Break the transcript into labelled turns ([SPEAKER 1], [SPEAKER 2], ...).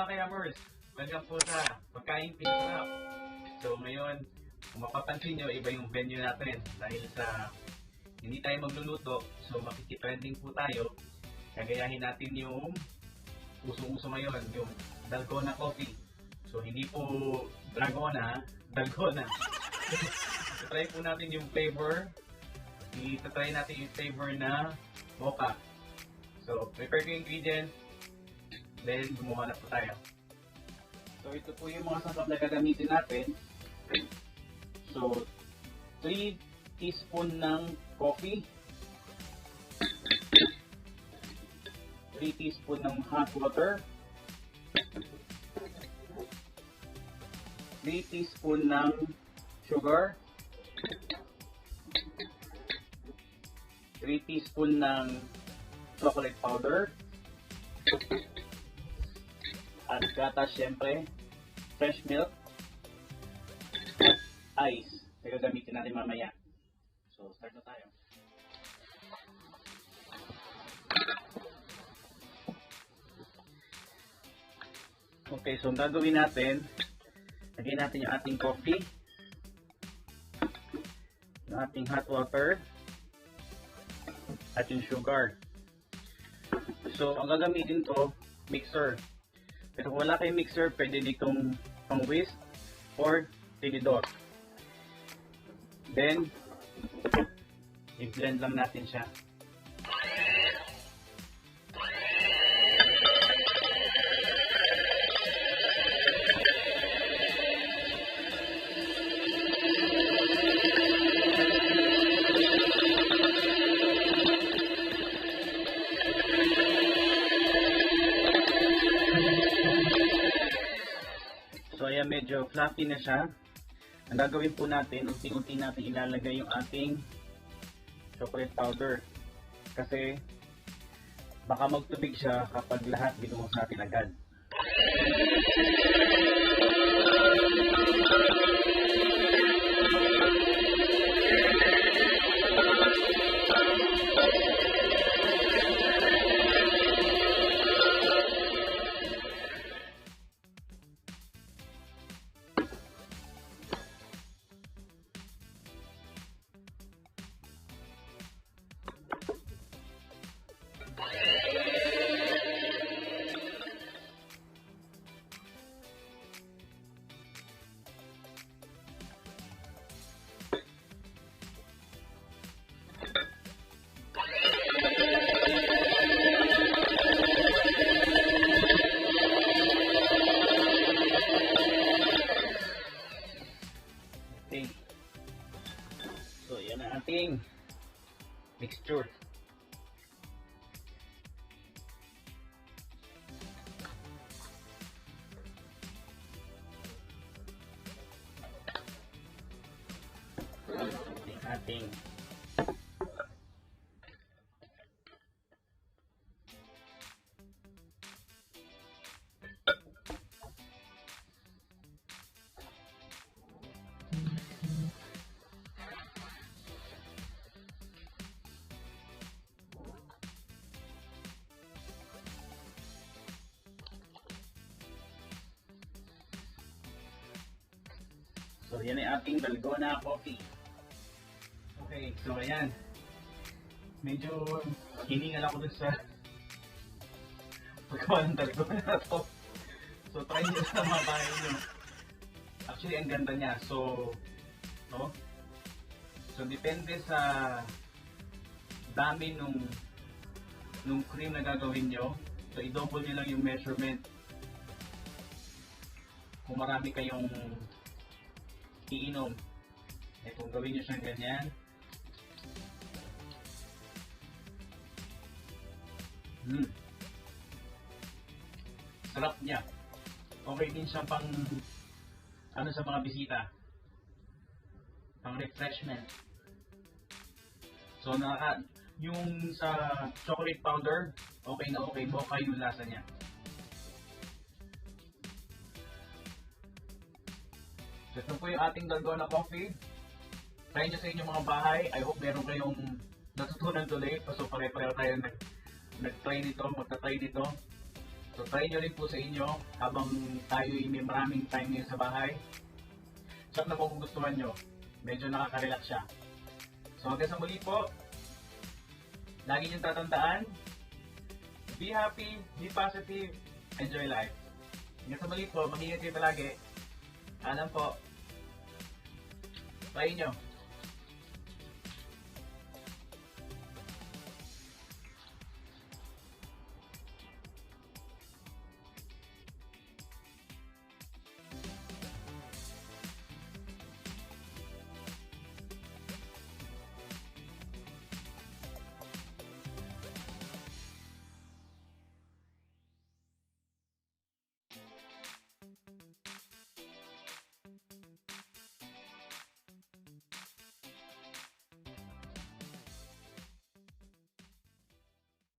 [SPEAKER 1] mga kayamers, welcome po sa Pagkaing Pinasarap. So ngayon, kung mapapansin nyo, iba yung venue natin dahil sa hindi tayo magluluto, so makikitrending po tayo. Kagayahin natin yung usong-uso ngayon, yung Dalgona coffee. So hindi po Dragona, Dalgona. Try po natin yung flavor. I-try natin yung flavor na Mocha. So prepare ko yung ingredients. Then, gumawa na po tayo. So, ito po yung mga sangkap na gagamitin natin. So, 3 teaspoon ng coffee. 3 teaspoon ng hot water. 3 teaspoon ng sugar. 3 teaspoon ng chocolate powder. At gatas, syempre, fresh milk, ice. Pero gamitin natin mamaya. So, start na tayo. Okay, so ang gagawin natin, lagyan natin yung ating coffee, yung ating hot water, at yung sugar. So, ang gagamitin to, mixer. Pero kung wala kayong mixer, pwede ditong pang whisk or tinidor. Then, i-blend lang natin siya. So ayan, medyo fluffy na siya. Ang gagawin po natin, unti-unti natin ilalagay yung ating chocolate powder. Kasi baka magtubig siya kapag lahat binuhos natin agad. So, yan ang ating mixture. Ating So, yan ay ating Dalgona coffee. Okay, so ayan. Medyo hiningal ako dun sa pagkawa ng Dalgona na to. So, try nyo sa mga bahay nyo. Actually, ang ganda niya. So, no? So, depende sa dami nung cream na gagawin nyo. So, i-double nyo lang yung measurement. Kung marami kayong iinom. Eh kung gawin nyo siyang ganyan. Sarap niya. Okay din siya pang ano sa mga bisita. Pang refreshment. So yung sa chocolate powder, okay na okay. Mocha yung lasa niya. So ito po yung ating Dalgona coffee. Try nyo sa inyong mga bahay. I hope meron kayong natutunan tuloy. So pare-pareho tayo nag-try nito, magta-try nito. So try nyo rin po sa inyo habang tayo may maraming time ngayon sa bahay. So na po kung gustuhan nyo, medyo nakaka-relax siya. So hanggang sa muli po, lagi nyo tatandaan, be happy, be positive, enjoy life. Hanggang sa muli po, mag-ingat kayo palagi. Alam po, bye nyo.